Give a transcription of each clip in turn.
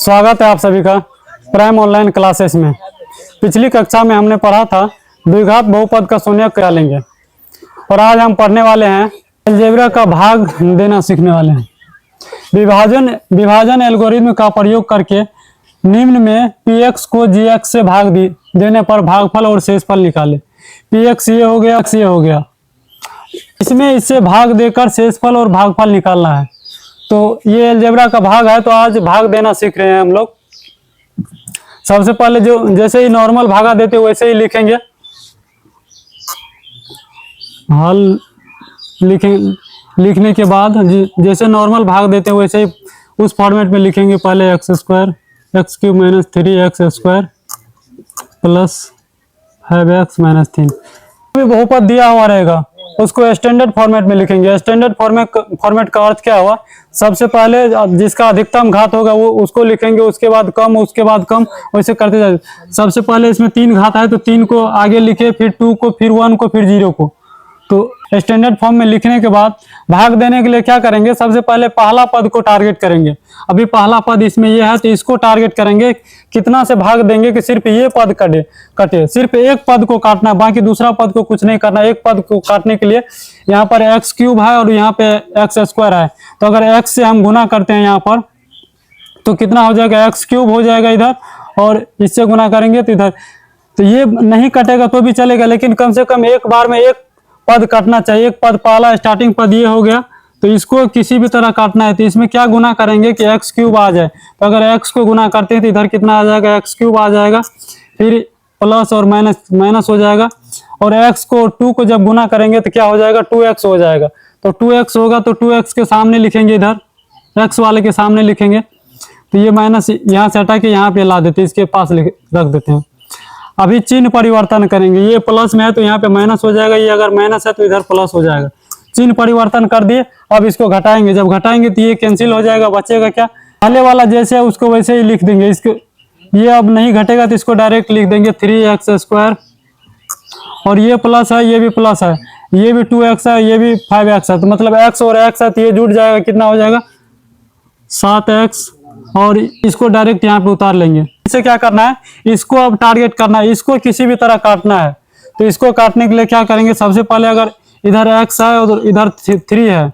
स्वागत है आप सभी का प्राइम ऑनलाइन क्लासेस में। पिछली कक्षा में हमने पढ़ा था द्विघात बहुपद का शून्य क्या लेंगे और आज हम पढ़ने वाले हैं अलजेब्रा का भाग देना सीखने वाले हैं। विभाजन एल्गोरिथ्म का प्रयोग करके निम्न में px को gx से भाग देने पर भागफल और शेषफल निकाले। px ये हो गया, इसमें इससे भाग देकर शेषफल और भागफल निकालना है। तो ये अलजेब्रा का भाग है, तो आज भाग देना सीख रहे हैं हम लोग। सबसे पहले जो जैसे ही नॉर्मल भागा देते वैसे ही लिखेंगे, हल लिखने के बाद जैसे नॉर्मल भाग देते हैं वैसे ही उस फॉर्मेट में लिखेंगे। पहले x square x cube minus 3x square plus 5x minus 3 बहुपद दिया हुआ रहेगा, उसको स्टैंडर्ड फॉर्मेट में लिखेंगे। स्टैंडर्ड फॉर्मेट का अर्थ क्या हुआ, सबसे पहले जिसका अधिकतम घात होगा वो उसको लिखेंगे, उसके बाद कम, उसके बाद कम, वैसे करते जाए। सबसे पहले इसमें 3 घात है तो 3 को आगे लिखे, फिर 2 को, फिर 1 को, फिर 0 को। तो स्टैंडर्ड फॉर्म में लिखने के बाद भाग देने के लिए क्या करेंगे, सबसे पहले पहला पद को टारगेट करेंगे। अभी पहला पद इसमें ये है तो इसको टारगेट करेंगे। कितना से भाग देंगे कि सिर्फ ये पद कटे, सिर्फ एक पद को काटना, बाकी दूसरा पद को कुछ नहीं करना। एक पद को काटने के लिए यहाँ पर एक्स क्यूब है और यहाँ पे एक्स स्क्वायर है, तो अगर एक्स से हम गुना करते हैं यहाँ पर तो कितना हो जाएगा, एक्स क्यूब हो जाएगा इधर, और इससे गुना करेंगे तो इधर। तो ये नहीं कटेगा तो भी चलेगा, लेकिन कम से कम एक बार में एक पद काटना चाहिए। एक पद, पहला स्टार्टिंग पद ये हो गया, तो इसको किसी भी तरह काटना है। तो इसमें क्या गुना करेंगे कि एक्स क्यूब आ जाए। तो अगर एक्स को गुना करते हैं तो इधर कितना आ जाएगा, एक्स क्यूब आ जाएगा, फिर प्लस और माइनस हो जाएगा। और एक्स को 2 को जब गुना करेंगे तो क्या हो जाएगा, 2x हो जाएगा। तो 2x होगा तो 2x के सामने लिखेंगे, इधर x वाले के सामने लिखेंगे। तो ये माइनस यहाँ से हटा के यहाँ पे ला देते, इसके पास रख देते हैं। अभी चिन्ह परिवर्तन करेंगे, ये प्लस में है तो यहाँ पे माइनस हो जाएगा, ये अगर माइनस है तो इधर प्लस हो जाएगा। चिन्ह परिवर्तन कर दिए, अब इसको घटाएंगे। जब घटाएंगे तो ये कैंसिल हो जाएगा, बचेगा क्या, पहले वाला जैसे है उसको वैसे ही लिख देंगे। इसको ये अब नहीं घटेगा तो इसको डायरेक्ट लिख देंगे 3x स्क्वायर, और ये प्लस है, ये भी प्लस है, ये भी 2x है, ये भी 5x है। तो मतलब x और x है तो ये जुड़ जाएगा, कितना हो जाएगा 7x, और इसको डायरेक्ट यहाँ पे उतार लेंगे। इसे क्या करना है, इसको अब टारगेट करना है, इसको किसी भी तरह काटना है। तो इसको काटने के लिए क्या करेंगे, सबसे पहले अगर इधर x है और इधर 3 है,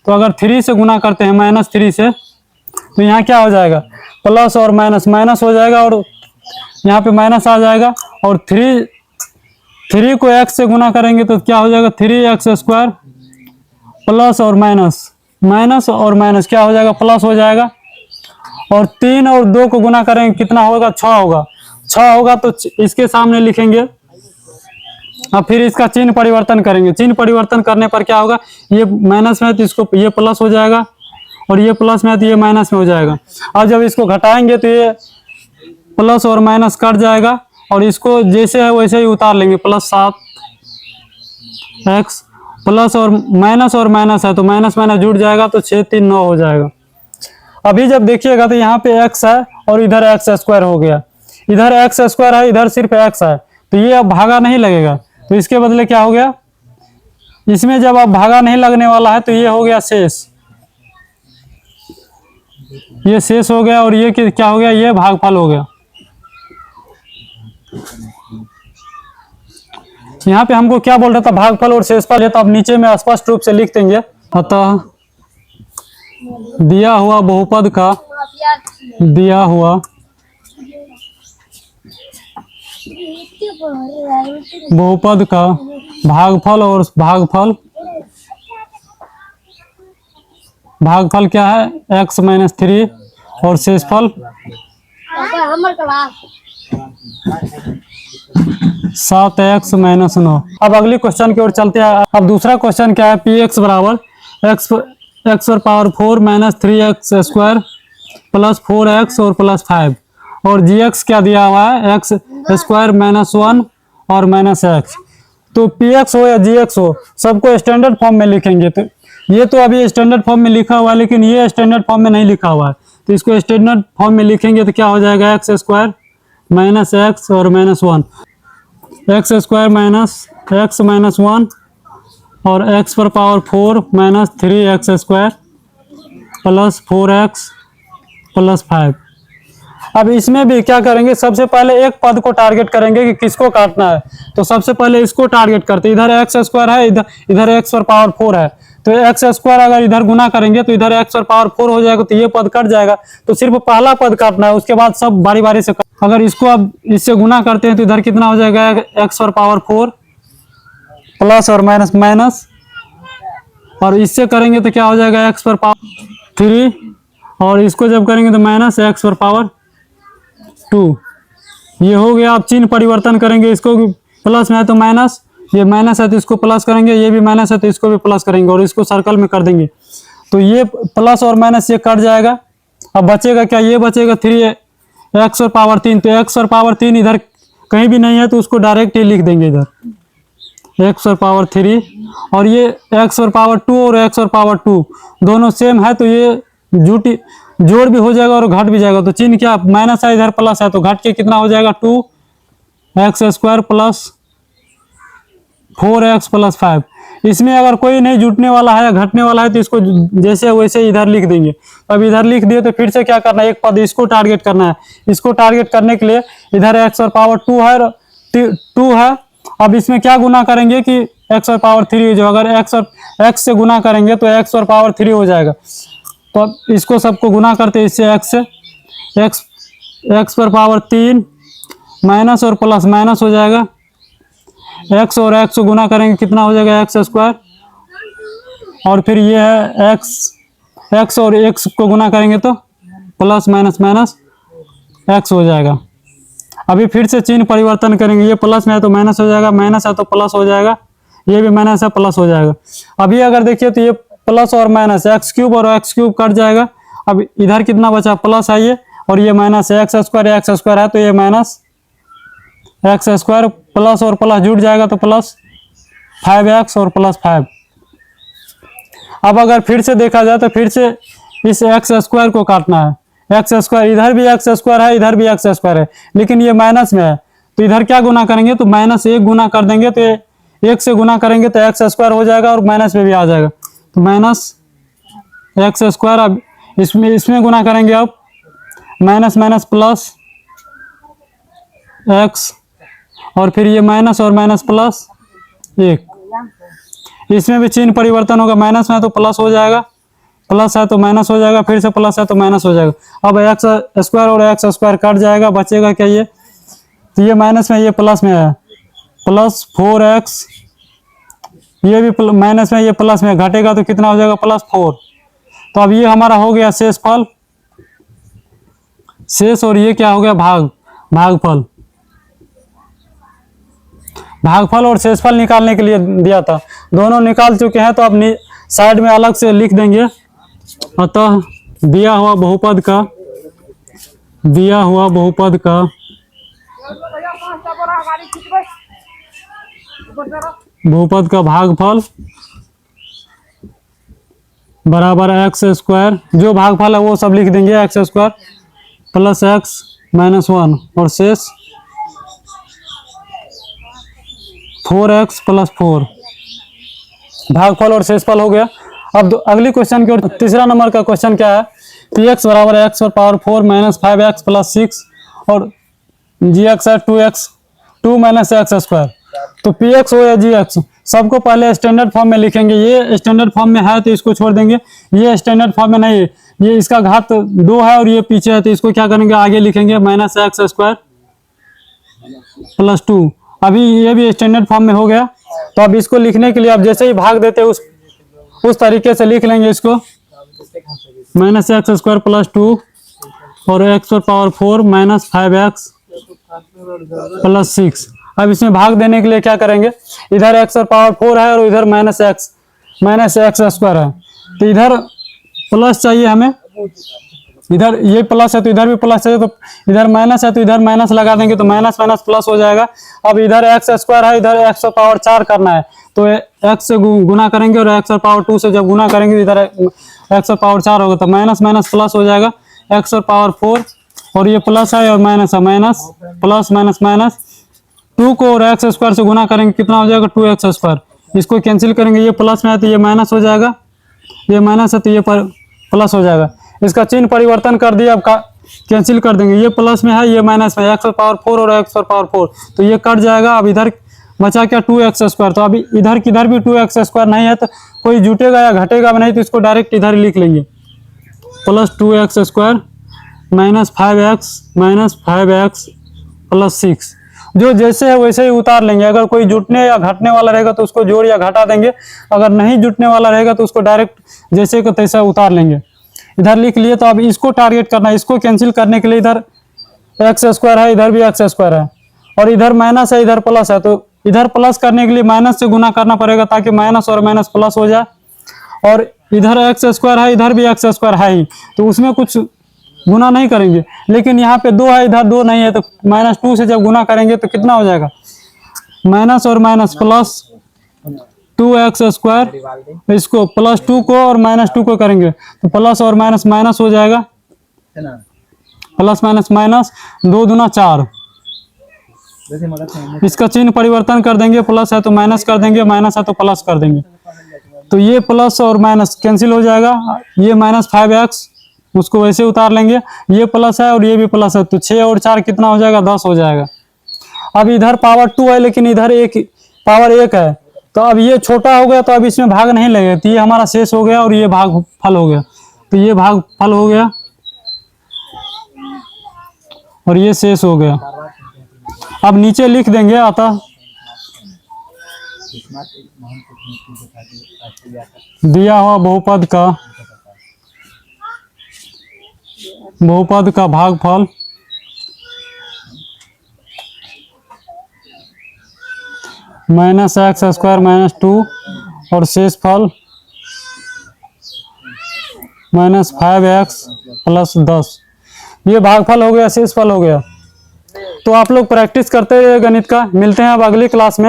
तो अगर 3 से गुना करते हैं -3 से, तो यहाँ क्या हो जाएगा, प्लस और माइनस हो जाएगा, और यहाँ पे माइनस आ जाएगा। और 3 को x से गुना करेंगे तो क्या हो जाएगा, 3x स्क्वायर प्लस और माइनस और माइनस क्या हो जाएगा, प्लस हो जाएगा। और 3 और 2 को गुना करेंगे कितना होगा, 6 होगा तो इसके सामने लिखेंगे। अब फिर इसका चिन्ह परिवर्तन करेंगे। चिन्ह परिवर्तन करने पर क्या होगा, ये माइनस में है तो इसको ये प्लस हो जाएगा, और ये प्लस में है तो ये माइनस में हो जाएगा। अब जब इसको घटाएंगे तो ये प्लस और माइनस कट जाएगा, और इसको जैसे है वैसे ही उतार लेंगे। प्लस 7x प्लस और माइनस है तो माइनस जुड़ जाएगा, तो 6 3 9 हो जाएगा। अभी जब देखिएगा तो यहाँ पे x है और इधर x स्क्वायर हो गया, इधर x स्क्वायर है, इधर सिर्फ x है, तो ये अब भागा नहीं लगेगा। तो इसके बदले क्या हो गया, इसमें जब अब भागा नहीं लगने वाला है तो ये हो गया शेष, ये शेष हो गया, और ये क्या हो गया, ये भागफल हो गया। यहाँ पे हमको क्या बोल रहा था, भागफल और शेषफल है, तो अब नीचे में स्पष्ट रूप से लिख देंगे। अतः दिया हुआ बहुपद का भागफल और भागफल क्या है, x - 3, और शेषफल 7x - 9। अब अगली क्वेश्चन की ओर चलते हैं। अब दूसरा क्वेश्चन क्या है, px बराबर x पर power 4 - 3x square plus 4x और प्लस 5, और gx क्या दिया हुआ है, x स्क्वायर -1 और -x। तो px हो या gx हो, सबको स्टैंडर्ड फॉर्म में लिखेंगे। तो ये तो अभी स्टैंडर्ड फॉर्म में लिखा हुआ है, लेकिन ये स्टैंडर्ड फॉर्म में नहीं लिखा हुआ है, तो इसको स्टैंडर्ड फॉर्म में लिखेंगे तो क्या हो जाएगा, x स्क्वायर -x और -1, x स्क्वायर -x -1 और x पर power 4 - 3x square plus 4x plus 5। अब इसमें भी क्या करेंगे, सबसे पहले एक पद को टारगेट करेंगे कि किसको काटना है। तो सबसे पहले इसको टारगेट करते, इधर एक्स स्क्वायर है, इधर एक्स पर पावर 4 है, तो एक्स स्क्वायर अगर इधर गुना करेंगे तो इधर एक्स पर पावर 4 हो जाएगा, तो ये पद कट जाएगा। तो सिर्फ पहला पद काटना है, उसके बाद सब बारी बारी से अगर इसको अब इससे गुना करते हैं तो इधर कितना हो जाएगा, एक्स पर पावर 4 प्लस और माइनस माइनस, और इससे करेंगे तो क्या हो जाएगा, एक्स पर पावर 3, और इसको जब करेंगे तो माइनस एक्स पर पावर 2। ये हो गया। आप चिन्ह परिवर्तन करेंगे, इसको प्लस में है तो माइनस, ये माइनस है तो इसको प्लस करेंगे, ये भी माइनस है तो इसको भी प्लस करेंगे, और इसको सर्कल में कर देंगे तो ये प्लस और माइनस ये कट जाएगा। अब बचेगा क्या, ये बचेगा 3 एक्स और पावर 3। तो एक्स और पावर 3 इधर कहीं भी नहीं है तो उसको डायरेक्ट ही लिख देंगे इधर एक्स और पावर 3, और ये एक्स और पावर 2 और एक्स और पावर 2 दोनों सेम है तो ये जोड़ भी हो जाएगा और घट भी जाएगा। तो चिन्ह क्या, माइनस है इधर प्लस है तो घट के कितना हो जाएगा, 2 x square plus 4 x plus 5। इसमें अगर कोई नहीं जुटने वाला है या घटने वाला है तो इसको जैसे वैसे इधर लिख देंगे। अब इधर लिख दिए तो फिर से क्या करना है, एक पद इसको टारगेट करना है। इसको टारगेट करने के लिए इधर एक्स और पावर 2 है। अब इसमें क्या गुना करेंगे कि एक्स और पावर 3 जो, अगर एक्स से गुना करेंगे तो एक्स और पावर 3 हो जाएगा। तो अब इसको सबको गुना करते हैं इससे, एक्स पर पावर 3 माइनस और प्लस माइनस हो जाएगा, एक्स और एक्स को गुना करेंगे कितना हो जाएगा, एक्स स्क्वायर, और फिर ये है एक्स और एक्स को गुना करेंगे तो प्लस माइनस माइनस एक्स हो जाएगा। अभी फिर से चिन्ह परिवर्तन करेंगे, ये प्लस में है तो माइनस हो जाएगा, माइनस है तो प्लस हो जाएगा, ये भी माइनस है प्लस हो जाएगा। अभी अगर देखिए तो ये प्लस और माइनस एक्स क्यूब और एक्स क्यूब कट जाएगा। अब इधर कितना बचा, प्लस है ये, और ये माइनस है, एक्स स्क्वायर है तो ये माइनस एक्स स्क्वायर, प्लस और प्लस जुड़ जाएगा तो प्लस 5x और प्लस 5। अब अगर फिर से देखा जाए तो फिर से इस एक्स स्क्वायर को काटना है। एक्स स्क्वायर इधर भी एक्स स्क्वायर है, इधर भी एक्स स्क्वायर है, लेकिन ये माइनस में है तो इधर क्या गुना करेंगे, तो माइनस 1 गुना कर देंगे तो एक से गुना करेंगे तो एक्स स्क्वायर हो जाएगा और माइनस में भी आ जाएगा तो माइनस एक्स स्क्वायर। अब इसमें गुना करेंगे, अब माइनस माइनस प्लस एक्स, और फिर ये माइनस और माइनस प्लस 1। इसमें भी चिन्ह परिवर्तन होगा, माइनस में है तो प्लस हो जाएगा, प्लस है तो माइनस हो जाएगा, फिर से प्लस है तो माइनस हो जाएगा। अब एक्स स्क्वायर और एक्स स्क्वायर कट जाएगा, बचेगा क्या, ये तो ये माइनस में ये प्लस में है, प्लस 4x, ये भी माइनस में ये प्लस में घटेगा तो कितना हो जाएगा, प्लस 4। तो अब ये हमारा हो गया शेषफल, शेष, और ये क्या हो गया, भागफल और शेषफल निकालने के लिए दिया था, दोनों निकाल चुके हैं। तो अब साइड में अलग से लिख देंगे। अतः दिया हुआ बहुपद का भागफल बराबर एक्स स्क्वायर, जो भागफल है वो सब लिख देंगे, x square plus x minus 1, और शेष 4x प्लस 4। भागफल और शेषफल हो गया। अब अगली क्वेश्चन की ओर, तीसरा नंबर का क्वेश्चन क्या है, px बराबर एक्स और पावर 4 माइनस 5x प्लस 6, और gx है 2 माइनस एक्स स्क्वायर। तो px हो या gx, सबको पहले स्टैंडर्ड फॉर्म में लिखेंगे। ये स्टैंडर्ड फॉर्म में है तो इसको छोड़ देंगे, ये स्टैंडर्ड फॉर्म में नहीं है, ये इसका घात 2 है और ये पीछे है तो इसको क्या करेंगे, आगे लिखेंगे माइनस एक्स स्क्वायर प्लस 2। अभी ये भी स्टैंडर्ड फॉर्म में हो गया। तो अब इसको लिखने के लिए आप जैसे ही भाग देते हैं उस तरीके से लिख लेंगे इसको, माइनस एक्स स्क्वायर प्लस 2 और एक्स पर पावर 4 माइनस 5x प्लस 6। अब इसमें भाग देने के लिए क्या करेंगे, इधर एक्स पर पावर 4 है और इधर माइनस एक्स स्क्वायर है, तो इधर प्लस चाहिए हमें, इधर ये प्लस है तो इधर भी प्लस चाहिए, तो इधर माइनस है तो इधर माइनस लगा देंगे तो माइनस माइनस प्लस हो जाएगा। अब इधर एक्स स्क्वायर है, इधर एक्स पर पावर 4 करना है तो एक्स से गुना करेंगे और एक्स पर पावर 2 से जब गुना करेंगे तो इधर एक्स पर पावर 4 होगा तो माइनस माइनस प्लस हो जाएगा, एक्स पर पावर 4, और ये प्लस है और माइनस है, माइनस प्लस माइनस माइनस 2 को और एक्स स्क्वायर से गुना करेंगे कितना हो जाएगा, 2x स्क्वायर। इसको कैंसिल करेंगे, ये प्लस में है तो ये माइनस हो जाएगा, ये माइनस है तो ये प्लस हो जाएगा। इसका चिन्ह परिवर्तन कर दिया। अब कैंसिल कर देंगे, ये प्लस में है ये माइनस में, एक्स पावर 4 और एक्स पावर 4, तो ये कट जाएगा। अब इधर बचा क्या 2x², तो अभी इधर किधर भी 2x² नहीं है तो कोई जुटेगा या घटेगा नहीं, तो इसको डायरेक्ट इधर लिख लेंगे, plus 2x² minus 5x plus 6। जो जैसे है वैसे ही उतार लेंगे, अगर कोई जुटने या घटने वाला रहेगा तो उसको जोड़ या घटा देंगे, अगर नहीं जुटने वाला रहेगा तो उसको डायरेक्ट जैसे को तैसा उतार लेंगे। इधर लिख लिए, तो अब इसको टारगेट करना है, इसको कैंसिल करने के लिए इधर x² है, इधर भी x² है, और इधर माइनस है इधर प्लस है, तो इधर प्लस करने के लिए माइनस से गुना करना पड़ेगा ताकि माइनस और माइनस प्लस हो जाए। और इधर x² है, इधर भी x² है ही, तो उसमें कुछ गुना नहीं करेंगे। लेकिन यहाँ पे 2 है, इधर 2 नहीं है, तो -2 से जब गुना करेंगे तो कितना हो जाएगा, माइनस और माइनस प्लस 2x², इसको +2 को और -2 को करेंगे तो प्लस और माइनस माइनस हो जाएगा, प्लस माइनस माइनस, 2 दूना 4। इसका चिन्ह परिवर्तन कर देंगे, प्लस है तो माइनस कर देंगे, माइनस है तो प्लस कर देंगे, तो ये प्लस और माइनस कैंसिल हो जाएगा। ये -5x उसको वैसे उतार लेंगे, ये प्लस है और ये भी प्लस है, तो 6 और 4 कितना हो जाएगा, 10 हो जाएगा। अब इधर पावर 2 है लेकिन इधर पावर 1 है, तो अब ये छोटा हो गया तो अब इसमें भाग नहीं लगेगा, तो ये हमारा शेष हो गया और ये भाग फल हो गया, तो ये भाग फल हो गया और ये शेष हो गया। अब नीचे लिख देंगे, अतः दिया हुआ बहुपद का भागफल -x² - 2 और शेषफल -5x + 10, ये भागफल हो गया, शेषफल हो गया। तो आप लोग प्रैक्टिस करते रहिए गणित का। मिलते हैं अब अगली क्लास में।